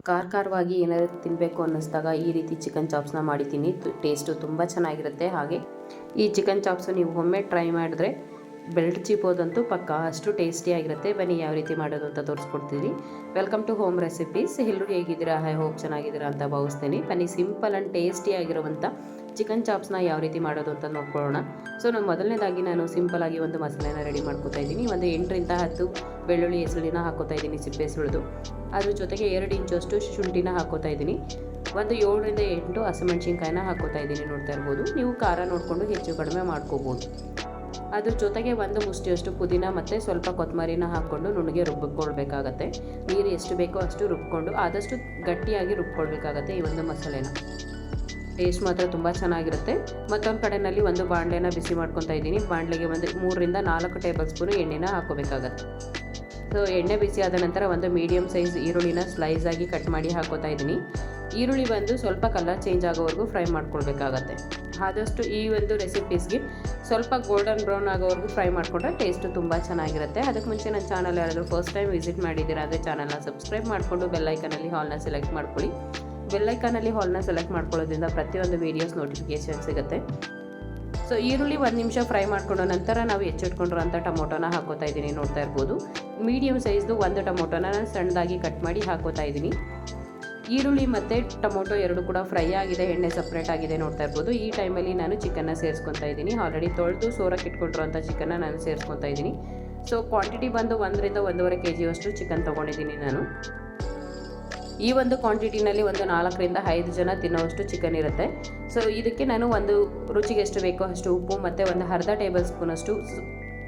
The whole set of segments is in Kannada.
ಖಾರವಾಗಿ ಏನಾದರೂ ತಿನ್ನಬೇಕು ಅನ್ನಿಸ್ದಾಗ ಈ ರೀತಿ ಚಿಕನ್ ಚಾಪ್ಸ್ನ ಮಾಡಿದ್ದೀನಿ. ಟೇಸ್ಟು ತುಂಬ ಚೆನ್ನಾಗಿರುತ್ತೆ. ಹಾಗೆ ಈ ಚಿಕನ್ ಚಾಪ್ಸು ನೀವು ಒಮ್ಮೆ ಟ್ರೈ ಮಾಡಿದ್ರೆ ಬೆಲ್ಟ್ ಚಿಪ್ಪೋದಂತೂ ಪಕ್ಕ, ಅಷ್ಟು ಟೇಸ್ಟಿಯಾಗಿರುತ್ತೆ. ಬನ್ನಿ ಯಾವ ರೀತಿ ಮಾಡೋದು ಅಂತ ತೋರಿಸ್ಕೊಡ್ತೀನಿ. Welcome to home recipes. ಎಲ್ಲರೂ ಹೇಗಿದ್ದೀರಾ? ಐ ಹೋಪ್ ಚೆನ್ನಾಗಿದ್ದೀರಾ ಅಂತ ಭಾವಿಸ್ತೀನಿ. ಬನ್ನಿ ಸಿಂಪಲ್ ಆ್ಯಂಡ್ ಟೇಸ್ಟಿಯಾಗಿರುವಂಥ ಚಿಕನ್ ಚಾಪ್ಸ್ನ ಯಾವ ರೀತಿ ಮಾಡೋದು ಅಂತ ನೋಡ್ಕೊಳ್ಳೋಣ. ಸೊ ಮೊದಲನೇದಾಗಿ ನಾನು ಸಿಂಪಲಾಗಿ ಒಂದು ಮಸಾಲೆನ ರೆಡಿ ಮಾಡ್ಕೊತಾ ಇದ್ದೀನಿ. ಒಂದು 8ರಿಂದ 10 ಬೆಳ್ಳುಳ್ಳಿ ಹೆಸಳಿನ ಹಾಕೋತಾ ಇದ್ದೀನಿ, ಸಿಪ್ಪೆ ಸುಳಿದು. ಅದ್ರ ಜೊತೆಗೆ 2 ಇಂಚಷ್ಟು ಶುಂಠಿನ ಹಾಕೋತಾ ಇದ್ದೀನಿ. ಒಂದು 7ರಿಂದ 8 ಹಸಿಮೆಣ್ಸಿನ್ಕಾಯಿನ ಹಾಕೋತಾ ಇದ್ದೀನಿ. ನೋಡ್ತಾ ಇರ್ಬೋದು. ನೀವು ಖಾರ ನೋಡಿಕೊಂಡು ಹೆಚ್ಚು ಕಡಿಮೆ ಮಾಡ್ಕೋಬೋದು. ಅದ್ರ ಜೊತೆಗೆ ಒಂದು ಮುಷ್ಟಿಯಷ್ಟು ಪುದೀನ ಮತ್ತು ಸ್ವಲ್ಪ ಕೊತ್ತಂಬರಿನ ಹಾಕ್ಕೊಂಡು ನುಣ್ಣಗೆ ರುಬ್ಬಿಕೊಳ್ಬೇಕಾಗತ್ತೆ. ನೀರು ಎಷ್ಟು ಬೇಕೋ ಅಷ್ಟು ರುಬ್ಕೊಂಡು ಆದಷ್ಟು ಗಟ್ಟಿಯಾಗಿ ರುಬ್ಕೊಳ್ಬೇಕಾಗತ್ತೆ ಈ ಒಂದು ಮಸಾಲೆನ. ಟೇಸ್ಟ್ ಮಾತ್ರ ತುಂಬ ಚೆನ್ನಾಗಿರುತ್ತೆ. ಮತ್ತೊಂದು ಕಡೆಯಲ್ಲಿ ಒಂದು ಬಾಣಲೆನ ಬಿಸಿ ಮಾಡ್ಕೊತಾ ಇದ್ದೀನಿ. ಬಾಣಲೆಗೆ ಒಂದು 3ರಿಂದ 4 ಟೇಬಲ್ ಸ್ಪೂನು ಎಣ್ಣೆನ ಹಾಕೋಬೇಕಾಗತ್ತೆ. ಸೊ ಎಣ್ಣೆ ಬಿಸಿ ಆದ ನಂತರ ಒಂದು ಮೀಡಿಯಮ್ ಸೈಜ್ ಈರುಳ್ಳಿನ ಸ್ಲೈಸ್ ಆಗಿ ಕಟ್ ಮಾಡಿ ಹಾಕೋತಾ ಇದ್ದೀನಿ. ಈರುಳ್ಳಿ ಬಂದು ಸ್ವಲ್ಪ ಕಲರ್ ಚೇಂಜ್ ಆಗೋವರೆಗೂ ಫ್ರೈ ಮಾಡ್ಕೊಳ್ಬೇಕಾಗತ್ತೆ. ಆದಷ್ಟು ಈ ಒಂದು ರೆಸಿಪೀಸ್ಗೆ ಸ್ವಲ್ಪ ಗೋಲ್ಡನ್ ಬ್ರೌನ್ ಆಗೋವರೆಗೂ ಫ್ರೈ ಮಾಡಿಕೊಂಡ್ರೆ ಟೇಸ್ಟು ತುಂಬ ಚೆನ್ನಾಗಿರುತ್ತೆ. ಅದಕ್ಕೆ ಮುಂಚೆ ನನ್ನ ಚಾನಲ್ ಯಾರಾದರೂ ಫಸ್ಟ್ ಟೈಮ್ ವಿಸಿಟ್ ಮಾಡಿದ್ದೀರಾ ಅಂದರೆ ಚಾನಲ್ನ ಸಬ್ಸ್ಕ್ರೈಬ್ ಮಾಡಿಕೊಂಡು ಬೆಲ್ಲೈಕನಲ್ಲಿ ಹಾಲ್ನ ಸೆಲೆಕ್ಟ್ ಮಾಡ್ಕೊಳ್ಳಿ. ಬೆಲ್ಲೈಕನಲ್ಲಿ ಹಾಲ್ನ ಸೆಲೆಕ್ಟ್ ಮಾಡ್ಕೊಳ್ಳೋದ್ರಿಂದ ಪ್ರತಿಯೊಂದು ವೀಡಿಯೋಸ್ ನೋಟಿಫಿಕೇಷನ್ ಸಿಗುತ್ತೆ. ಸೊ ಈರುಳ್ಳಿ 1 ನಿಮಿಷ ಫ್ರೈ ಮಾಡ್ಕೊಂಡು ನಂತರ ನಾವು ಹೆಚ್ಚಿಟ್ಕೊಂಡಿರೋಂಥ ಟೊಮೊಟೊನ ಹಾಕೋತಾ ಇದ್ದೀನಿ. ನೋಡ್ತಾ ಇರ್ಬೋದು. ಮೀಡಿಯಮ್ ಸೈಜ್ದು ಒಂದು ಟೊಮೊಟೊನ ಸಣ್ಣದಾಗಿ ಕಟ್ ಮಾಡಿ ಹಾಕೋತಾ ಇದ್ದೀನಿ. ಈರುಳ್ಳಿ ಮತ್ತು ಟೊಮೊಟೊ ಎರಡು ಕೂಡ ಫ್ರೈ ಆಗಿದೆ, ಎಣ್ಣೆ ಸಪ್ರೇಟ್ ಆಗಿದೆ. ನೋಡ್ತಾ ಇರ್ಬೋದು. ಈ ಟೈಮಲ್ಲಿ ನಾನು ಚಿಕನ್ನ ಸೇರಿಸ್ಕೊತಾ ಇದ್ದೀನಿ. ಆಲ್ರೆಡಿ ತೊಳೆದು ಸೋರಕ್ಕೆ ಇಟ್ಕೊಂಡಿರೋಂಥ ಚಿಕನ್ನ ನಾನು ಸೇರಿಸ್ಕೊತಾ ಇದ್ದೀನಿ. ಸೊ ಕ್ವಾಂಟಿಟಿ ಬಂದು 1ರಿಂದ 1.5 kg ಚಿಕನ್ ತೊಗೊಂಡಿದ್ದೀನಿ ನಾನು. ಈ ಒಂದು ಕ್ವಾಂಟಿಟಿನಲ್ಲಿ ಒಂದು 4ರಿಂದ 5 ಜನ ತಿನ್ನೋವಷ್ಟು ಚಿಕನ್ ಇರುತ್ತೆ. ಸೊ ಇದಕ್ಕೆ ನಾನು ಒಂದು ರುಚಿಗೆ ಎಷ್ಟು ಬೇಕೋ ಅಷ್ಟು ಉಪ್ಪು ಮತ್ತು ಒಂದು ಅರ್ಧ ಟೇಬಲ್ ಸ್ಪೂನಷ್ಟು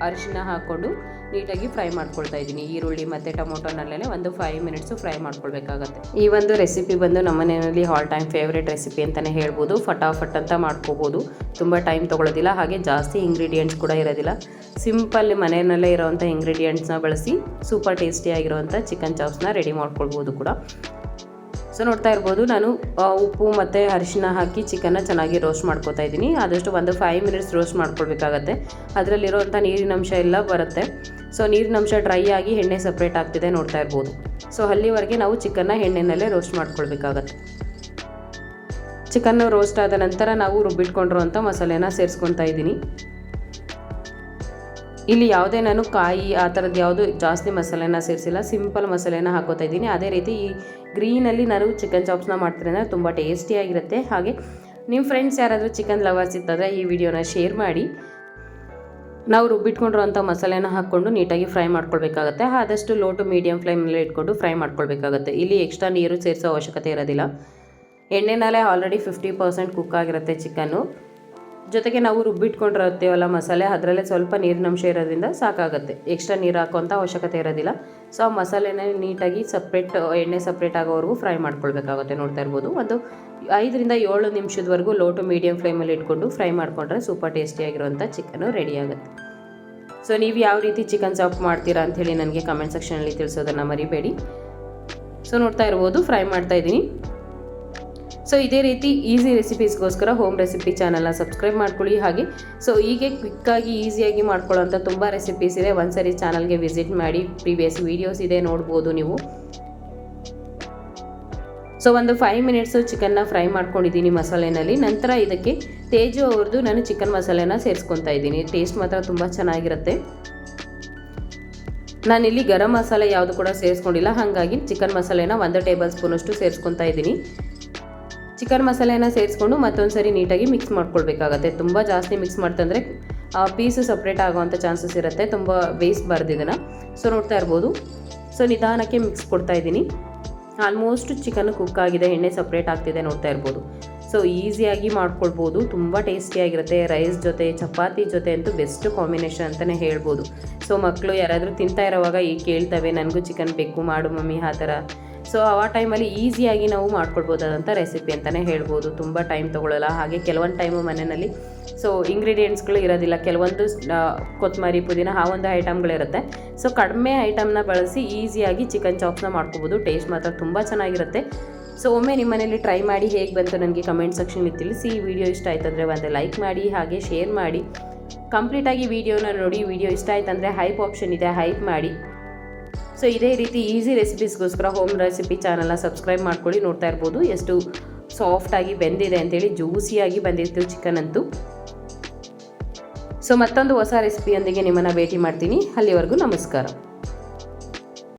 ಅರಿಶಿನ ಹಾಕ್ಕೊಂಡು ನೀಟಾಗಿ ಫ್ರೈ ಮಾಡ್ಕೊಳ್ತಾ ಇದ್ದೀನಿ. ಈರುಳ್ಳಿ ಮತ್ತು ಟೊಮೊಟೊನಲ್ಲೇ ಒಂದು 5 ಮಿನಿಟ್ಸು ಫ್ರೈ ಮಾಡ್ಕೊಳ್ಬೇಕಾಗತ್ತೆ. ಈ ಒಂದು ರೆಸಿಪಿ ಬಂದು ನಮ್ಮ ಮನೆಯಲ್ಲಿ ಆಲ್ ಟೈಮ್ ಫೇವ್ರೇಟ್ ರೆಸಿಪಿ ಅಂತಲೇ ಹೇಳ್ಬೋದು. ಫಟಾಫಟ್ ಅಂತ ಮಾಡ್ಕೋಬೋದು. ತುಂಬ ಟೈಮ್ ತೊಗೊಳ್ಳೋದಿಲ್ಲ. ಹಾಗೆ ಜಾಸ್ತಿ ಇಂಗ್ರೀಡಿಯೆಂಟ್ಸ್ ಕೂಡ ಇರೋದಿಲ್ಲ. ಸಿಂಪಲ್ ಮನೆಯಲ್ಲೇ ಇರೋವಂಥ ಇಂಗ್ರೀಡಿಯೆಂಟ್ಸ್ನ ಬಳಸಿ ಸೂಪರ್ ಟೇಸ್ಟಿಯಾಗಿರೋವಂಥ ಚಿಕನ್ ಚಾಪ್ಸ್ನ ರೆಡಿ ಮಾಡ್ಕೊಳ್ಬೋದು ಕೂಡ. ಸೊ ನೋಡ್ತಾ ಇರ್ಬೋದು. ನಾನು ಉಪ್ಪು ಮತ್ತು ಅರಿಶಿನ ಹಾಕಿ ಚಿಕನ್ನ ಚೆನ್ನಾಗಿ ರೋಸ್ಟ್ ಮಾಡ್ಕೊತಾ ಇದ್ದೀನಿ. ಆದಷ್ಟು ಒಂದು 5 ಮಿನಿಟ್ಸ್ ರೋಸ್ಟ್ ಮಾಡ್ಕೊಳ್ಬೇಕಾಗತ್ತೆ. ಅದರಲ್ಲಿರೋವಂಥ ನೀರಿನಂಶ ಎಲ್ಲ ಬರುತ್ತೆ. ಸೊ ನೀರಿನಂಶ ಡ್ರೈ ಆಗಿ ಎಣ್ಣೆ ಸಪ್ರೇಟ್ ಆಗ್ತಿದೆ. ನೋಡ್ತಾ ಇರ್ಬೋದು. ಸೊ ಅಲ್ಲಿವರೆಗೆ ನಾವು ಚಿಕನ್ನ ಎಣ್ಣೆನಲ್ಲೇ ರೋಸ್ಟ್ ಮಾಡ್ಕೊಳ್ಬೇಕಾಗತ್ತೆ. ಚಿಕನ್ನು ರೋಸ್ಟ್ ಆದ ನಂತರ ನಾವು ರುಬ್ಬಿಟ್ಕೊಂಡಿರೋಂಥ ಮಸಾಲೆನ ಸೇರಿಸ್ಕೊತಾ ಇದ್ದೀನಿ. ಇಲ್ಲಿ ಯಾವುದೇ ನಾನು ಕಾಯಿ ಆ ಥರದ್ದು ಯಾವುದು ಜಾಸ್ತಿ ಮಸಾಲೆನ ಸೇರಿಸಿಲ್ಲ. ಸಿಂಪಲ್ ಮಸಾಲೆನ ಹಾಕೋತಾ ಇದ್ದೀನಿ. ಅದೇ ರೀತಿ ಈ ಗ್ರೀನಲ್ಲಿ ನಾನು ಚಿಕನ್ ಚಾಪ್ಸ್ನ ಮಾಡ್ತೀನಿ ಅಂದರೆ ತುಂಬ ಟೇಸ್ಟಿಯಾಗಿರುತ್ತೆ. ಹಾಗೆ ನಿಮ್ಮ ಫ್ರೆಂಡ್ಸ್ ಯಾರಾದರೂ ಚಿಕನ್ ಲವರ್ಸ್ ಇತ್ತಂದರೆ ಈ ವಿಡಿಯೋನ ಶೇರ್ ಮಾಡಿ. ನಾವು ರುಬ್ಬಿಟ್ಕೊಂಡಿರೋಂಥ ಮಸಾಲೆನ ಹಾಕ್ಕೊಂಡು ನೀಟಾಗಿ ಫ್ರೈ ಮಾಡ್ಕೊಳ್ಬೇಕಾಗತ್ತೆ. ಆದಷ್ಟು ಲೋ ಟು ಮೀಡಿಯಮ್ ಫ್ಲೇಮಲ್ಲಿ ಇಟ್ಕೊಂಡು ಫ್ರೈ ಮಾಡ್ಕೊಳ್ಬೇಕಾಗತ್ತೆ. ಇಲ್ಲಿ ಎಕ್ಸ್ಟ್ರಾ ನೀರು ಸೇರಿಸೋ ಅವಶ್ಯಕತೆ ಇರೋದಿಲ್ಲ. ಎಣ್ಣೆನಲ್ಲೇ ಆಲ್ರೆಡಿ 50% ಕುಕ್ ಆಗಿರುತ್ತೆ ಚಿಕನ್ನು. ಜೊತೆಗೆ ನಾವು ರುಬ್ಬಿಟ್ಕೊಂಡಿರ್ತೀವಲ್ಲ ಮಸಾಲೆ, ಅದರಲ್ಲೇ ಸ್ವಲ್ಪ ನೀರಿನಂಶ ಇರೋದ್ರಿಂದ ಸಾಕಾಗುತ್ತೆ. ಎಕ್ಸ್ಟ್ರಾ ನೀರು ಹಾಕೋಂಥ ಅವಶ್ಯಕತೆ ಇರೋದಿಲ್ಲ. ಸೊ ಆ ಮಸಾಲೆನ ನೀಟಾಗಿ ಎಣ್ಣೆ ಸಪ್ರೇಟ್ ಆಗೋವರೆಗೂ ಫ್ರೈ ಮಾಡ್ಕೊಳ್ಬೇಕಾಗುತ್ತೆ. ನೋಡ್ತಾ ಇರ್ಬೋದು. ಒಂದು 5ರಿಂದ 7 ನಿಮಿಷದವರೆಗೂ ಲೋ ಟು ಮೀಡಿಯಮ್ ಫ್ಲೇಮಲ್ಲಿ ಇಟ್ಕೊಂಡು ಫ್ರೈ ಮಾಡಿಕೊಂಡ್ರೆ ಸೂಪರ್ ಟೇಸ್ಟಿಯಾಗಿರುವಂಥ ಚಿಕನ್ನು ರೆಡಿ ಆಗುತ್ತೆ. ಸೊ ನೀವು ಯಾವ ರೀತಿ ಚಿಕನ್ ಚಾಪ್ ಮಾಡ್ತೀರಾ ಅಂಥೇಳಿ ನನಗೆ ಕಮೆಂಟ್ ಸೆಕ್ಷನಲ್ಲಿ ತಿಳಿಸೋದನ್ನು ಮರಿಬೇಡಿ. ಸೊ ನೋಡ್ತಾ ಇರ್ಬೋದು. ಫ್ರೈ ಮಾಡ್ತಾ ಇದ್ದೀನಿ. ಸೊ ಇದೇ ರೀತಿ ಈಸಿ ರೆಸಿಪೀಸ್ಗೋಸ್ಕರ ಹೋಮ್ ರೆಸಿಪಿ ಚಾನಲ್ನ ಸಬ್ಸ್ಕ್ರೈಬ್ ಮಾಡ್ಕೊಳ್ಳಿ. ಹಾಗೆ ಸೊ ಹೀಗೆ ಕ್ವಿಕ್ಕಾಗಿ ಈಸಿಯಾಗಿ ಮಾಡ್ಕೊಳ್ಳೋಂಥ ತುಂಬ ರೆಸಿಪೀಸ್ ಇದೆ. ಒಂದ್ಸರಿ ಚಾನಲ್ಗೆ ವಿಸಿಟ್ ಮಾಡಿ. ಪ್ರೀವಿಯಸ್ ವೀಡಿಯೋಸ್ ಇದೆ, ನೋಡ್ಬೋದು ನೀವು. ಸೊ ಒಂದು 5 ಮಿನಿಟ್ಸು ಚಿಕನ್ನ ಫ್ರೈ ಮಾಡ್ಕೊಂಡಿದ್ದೀನಿ ಮಸಾಲೆನಲ್ಲಿ. ನಂತರ ಇದಕ್ಕೆ ತೇಜು ಅವ್ರದ್ದು ನಾನು ಚಿಕನ್ ಮಸಾಲೆನ ಸೇರಿಸ್ಕೊತಾ ಇದ್ದೀನಿ. ಟೇಸ್ಟ್ ಮಾತ್ರ ತುಂಬ ಚೆನ್ನಾಗಿರುತ್ತೆ. ನಾನಿಲ್ಲಿ ಗರಂ ಮಸಾಲೆ ಯಾವುದು ಕೂಡ ಸೇರಿಸ್ಕೊಂಡಿಲ್ಲ. ಹಾಗಾಗಿ ಚಿಕನ್ ಮಸಾಲೆನ 1 ಟೇಬಲ್ ಸ್ಪೂನಷ್ಟು ಸೇರಿಸ್ಕೊತಾ ಇದ್ದೀನಿ. ಚಿಕನ್ ಮಸಾಲೆನ ಸೇರಿಸ್ಕೊಂಡು ಮತ್ತೊಂದು ಸರಿ ನೀಟಾಗಿ ಮಿಕ್ಸ್ ಮಾಡ್ಕೊಳ್ಬೇಕಾಗತ್ತೆ. ತುಂಬ ಜಾಸ್ತಿ ಮಿಕ್ಸ್ ಮಾಡ್ತಂದರೆ ಪೀಸು ಸಪ್ರೇಟ್ ಆಗೋವಂಥ ಚಾನ್ಸಸ್ ಇರುತ್ತೆ. ತುಂಬ ಬೇಯಿಸಬಾರ್ದು ಇದನ್ನು. ಸೊ ನೋಡ್ತಾ ಇರ್ಬೋದು. ಸೊ ನಿಧಾನಕ್ಕೆ ಮಿಕ್ಸ್ ಕೊಡ್ತಾ ಇದ್ದೀನಿ. ಆಲ್ಮೋಸ್ಟ್ ಚಿಕನ್ ಕುಕ್ ಆಗಿದೆ, ಎಣ್ಣೆ ಸಪ್ರೇಟ್ ಆಗ್ತಿದೆ. ನೋಡ್ತಾ ಇರ್ಬೋದು. ಸೊ ಈಸಿಯಾಗಿ ಮಾಡ್ಕೊಳ್ಬೋದು. ತುಂಬ ಟೇಸ್ಟಿಯಾಗಿರುತ್ತೆ. ರೈಸ್ ಜೊತೆ, ಚಪಾತಿ ಜೊತೆ ಅಂತೂ ಬೆಸ್ಟ್ ಕಾಂಬಿನೇಷನ್ ಅಂತಲೇ ಹೇಳ್ಬೋದು. ಸೊ ಮಕ್ಕಳು ಯಾರಾದರೂ ತಿಂತಾ ಇರೋವಾಗ ಕೇಳ್ತವೆ, ನನಗೂ ಚಿಕನ್ ಬೇಕು ಮಾಡು ಮಮ್ಮಿ ಆ ಥರ. ಸೊ ಆ ಟೈಮಲ್ಲಿ ಈಸಿಯಾಗಿ ನಾವು ಮಾಡ್ಕೊಳ್ಬೋದಾದಂಥ ರೆಸಿಪಿ ಅಂತಲೇ ಹೇಳ್ಬೋದು. ತುಂಬ ಟೈಮ್ ತೊಗೊಳ್ಳಲ್ಲ. ಹಾಗೆ ಕೆಲವೊಂದು ಟೈಮು ಮನೆಯಲ್ಲಿ ಸೊ ಇಂಗ್ರೀಡಿಯೆಂಟ್ಸ್ಗಳು ಇರೋದಿಲ್ಲ. ಕೆಲವೊಂದು ಕೊತ್ತಂಬರಿ, ಪುದೀನ ಆ ಒಂದು ಐಟಮ್ಗಳಿರುತ್ತೆ. ಸೊ ಕಡಿಮೆ ಐಟಮ್ನ ಬಳಸಿ ಈಸಿಯಾಗಿ ಚಿಕನ್ ಚಾಪ್ಸ್ನ ಮಾಡ್ಕೋಬೋದು. ಟೇಸ್ಟ್ ಮಾತ್ರ ತುಂಬ ಚೆನ್ನಾಗಿರುತ್ತೆ. ಸೊ ಒಮ್ಮೆ ನಿಮ್ಮ ಮನೇಲಿ ಟ್ರೈ ಮಾಡಿ ಹೇಗೆ ಬಂತು ನನಗೆ ಕಮೆಂಟ್ ಸೆಕ್ಷನಲ್ಲಿ ತಿಳಿಸಿ. ಈ ವಿಡಿಯೋ ಇಷ್ಟ ಆಯ್ತಂದರೆ ಒಂದು ಲೈಕ್ ಮಾಡಿ, ಹಾಗೆ ಶೇರ್ ಮಾಡಿ. ಕಂಪ್ಲೀಟಾಗಿ ವಿಡಿಯೋನ ನೋಡಿ. ವಿಡಿಯೋ ಇಷ್ಟ ಆಯ್ತಂದರೆ ಹೈಪ್ ಆಪ್ಷನ್ ಇದೆ, ಹೈಪ್ ಮಾಡಿ. ಸೊ ಇದೇ ರೀತಿ ಈಸಿ ರೆಸಿಪೀಸ್ಗೋಸ್ಕರ ಹೋಮ್ ರೆಸಿಪಿ ಚಾನಲ್ನ ಸಬ್ಸ್ಕ್ರೈಬ್ ಮಾಡ್ಕೊಳ್ಳಿ. ನೋಡ್ತಾ ಇರ್ಬೋದು ಎಷ್ಟು ಸಾಫ್ಟಾಗಿ ಬೆಂದಿದೆ ಅಂತೇಳಿ, ಜ್ಯೂಸಿಯಾಗಿ ಬಂದಿತ್ತು ಚಿಕನ್ ಅಂತೂ. ಸೊ ಮತ್ತೊಂದು ಹೊಸ ರೆಸಿಪಿಯೊಂದಿಗೆ ನಿಮ್ಮನ್ನು ಭೇಟಿ ಮಾಡ್ತೀನಿ. ಅಲ್ಲಿವರೆಗೂ ನಮಸ್ಕಾರ.